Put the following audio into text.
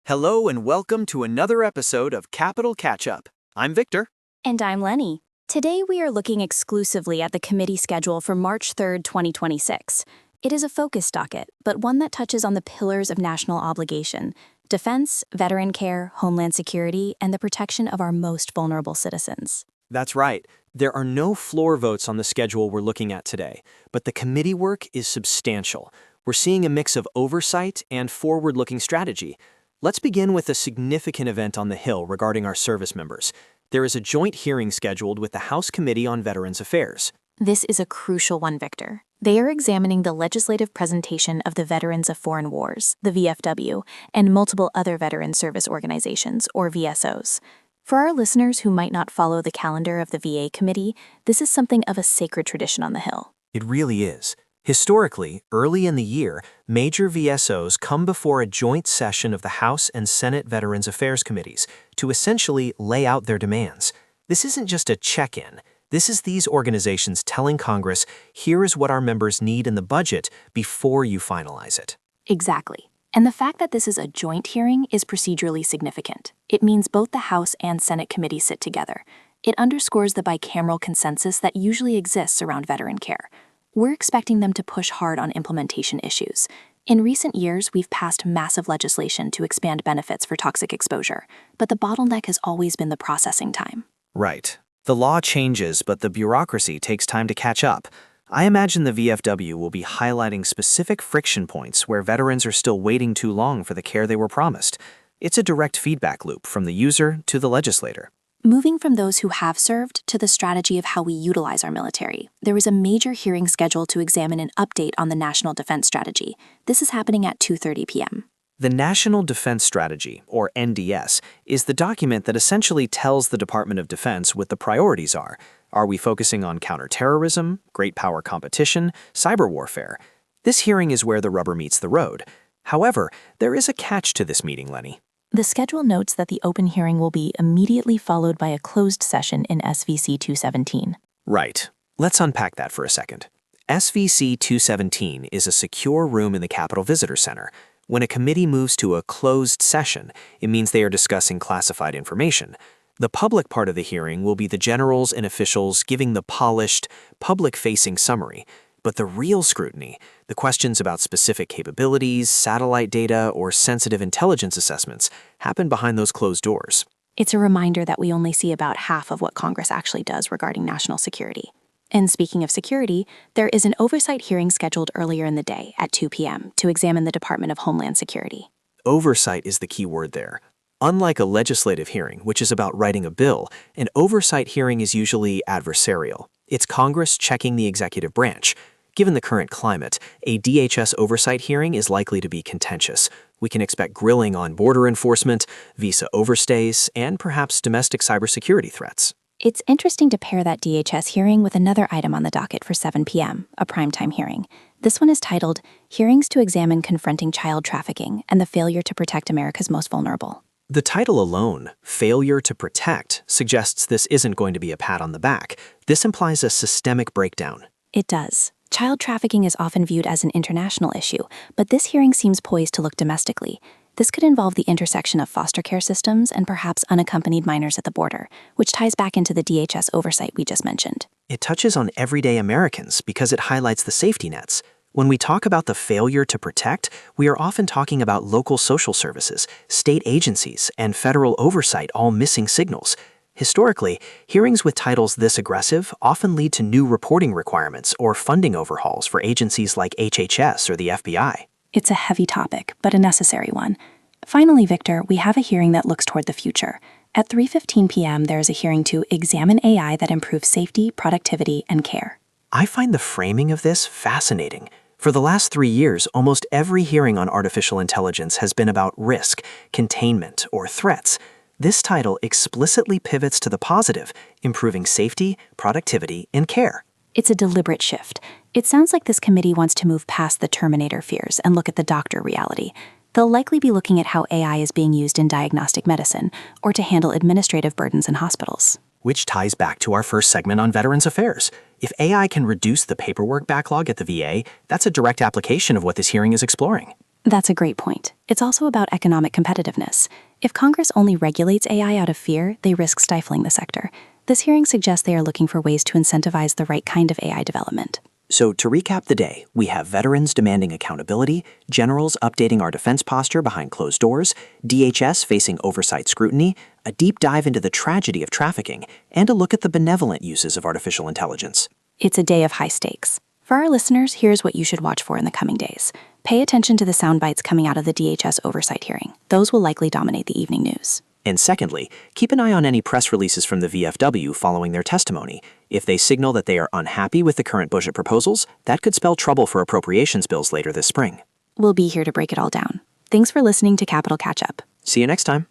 Hello and welcome to another episode of Capital Catch-Up. I'm Victor. And I'm Lenny. Today we are looking exclusively at the committee schedule for March 3rd, 2026. It is a focus docket, but one that touches on the pillars of national obligation: defense, veteran care, homeland security, and the protection of our most vulnerable citizens. That's right. There are no floor votes on the schedule we're looking at today, but the committee work is substantial. We're seeing a mix of oversight and forward-looking strategy. Let's begin with a significant event on the Hill regarding our service members. There is a joint hearing scheduled with the House Committee on Veterans Affairs. This is a crucial one, Victor. They are examining the legislative presentation of the Veterans of Foreign Wars, the VFW, and multiple other veteran service organizations, or VSOs. For our listeners who might not follow the calendar of the VA committee, this is something of a sacred tradition on the Hill. It really is. Historically, early in the year, major VSOs come before a joint session of the House and Senate Veterans Affairs Committees to essentially lay out their demands. This isn't just a check-in. This is these organizations telling Congress, here is what our members need in the budget before you finalize it. Exactly. And the fact that this is a joint hearing is procedurally significant. It means both the House and Senate committees sit together. It underscores the bicameral consensus that usually exists around veteran care. We're expecting them to push hard on implementation issues. In recent years, we've passed massive legislation to expand benefits for toxic exposure, but the bottleneck has always been the processing time. Right. The law changes, but the bureaucracy takes time to catch up. I imagine the VFW will be highlighting specific friction points where veterans are still waiting too long for the care they were promised. It's a direct feedback loop from the user to the legislator. Moving from those who have served to the strategy of how we utilize our military, there is a major hearing scheduled to examine an update on the National Defense Strategy. This is happening at 2:30 p.m. The National Defense Strategy, or NDS, is the document that essentially tells the Department of Defense what the priorities are. Are we focusing on counterterrorism, great power competition, cyber warfare? This hearing is where the rubber meets the road. However, there is a catch to this meeting, Lenny. The schedule notes that the open hearing will be immediately followed by a closed session in SVC 217. Right. Let's unpack that for a second. SVC 217 is a secure room in the Capitol Visitor Center. When a committee moves to a closed session, it means they are discussing classified information. The public part of the hearing will be the generals and officials giving the polished, public-facing summary. But the real scrutiny, the questions about specific capabilities, satellite data, or sensitive intelligence assessments, happen behind those closed doors. It's a reminder that we only see about half of what Congress actually does regarding national security. And speaking of security, there is an oversight hearing scheduled earlier in the day at 2 p.m. to examine the Department of Homeland Security. Oversight is the key word there. Unlike a legislative hearing, which is about writing a bill, an oversight hearing is usually adversarial. It's Congress checking the executive branch. Given the current climate, a DHS oversight hearing is likely to be contentious. We can expect grilling on border enforcement, visa overstays, and perhaps domestic cybersecurity threats. It's interesting to pair that DHS hearing with another item on the docket for 7 p.m., a primetime hearing. This one is titled, Hearings to Examine Confronting Child Trafficking and the Failure to Protect America's Most Vulnerable. The title alone, Failure to Protect, suggests this isn't going to be a pat on the back. This implies a systemic breakdown. It does. Child trafficking is often viewed as an international issue, but this hearing seems poised to look domestically. This could involve the intersection of foster care systems and perhaps unaccompanied minors at the border, which ties back into the DHS oversight we just mentioned. It touches on everyday Americans because it highlights the safety nets. When we talk about the failure to protect, we are often talking about local social services, state agencies, and federal oversight all missing signals. Historically, hearings with titles this aggressive often lead to new reporting requirements or funding overhauls for agencies like HHS or the FBI. It's a heavy topic, but a necessary one. Finally, Victor, we have a hearing that looks toward the future. At 3:15 p.m., there is a hearing to examine AI that improves safety, productivity, and care. I find the framing of this fascinating. For the last 3 years, almost every hearing on artificial intelligence has been about risk, containment, or threats. This title explicitly pivots to the positive, improving safety, productivity, and care. It's a deliberate shift. It sounds like this committee wants to move past the Terminator fears and look at the doctor reality. They'll likely be looking at how AI is being used in diagnostic medicine or to handle administrative burdens in hospitals. Which ties back to our first segment on Veterans Affairs. If AI can reduce the paperwork backlog at the VA, that's a direct application of what this hearing is exploring. That's a great point. It's also about economic competitiveness. If Congress only regulates AI out of fear, they risk stifling the sector. This hearing suggests they are looking for ways to incentivize the right kind of AI development. So to recap the day, we have veterans demanding accountability, generals updating our defense posture behind closed doors, DHS facing oversight scrutiny, a deep dive into the tragedy of trafficking, and a look at the benevolent uses of artificial intelligence. It's a day of high stakes. For our listeners, here's what you should watch for in the coming days. Pay attention to the sound bites coming out of the DHS oversight hearing. Those will likely dominate the evening news. And secondly, keep an eye on any press releases from the VFW following their testimony. If they signal that they are unhappy with the current budget proposals, that could spell trouble for appropriations bills later this spring. We'll be here to break it all down. Thanks for listening to Capital Catch Up. See you next time.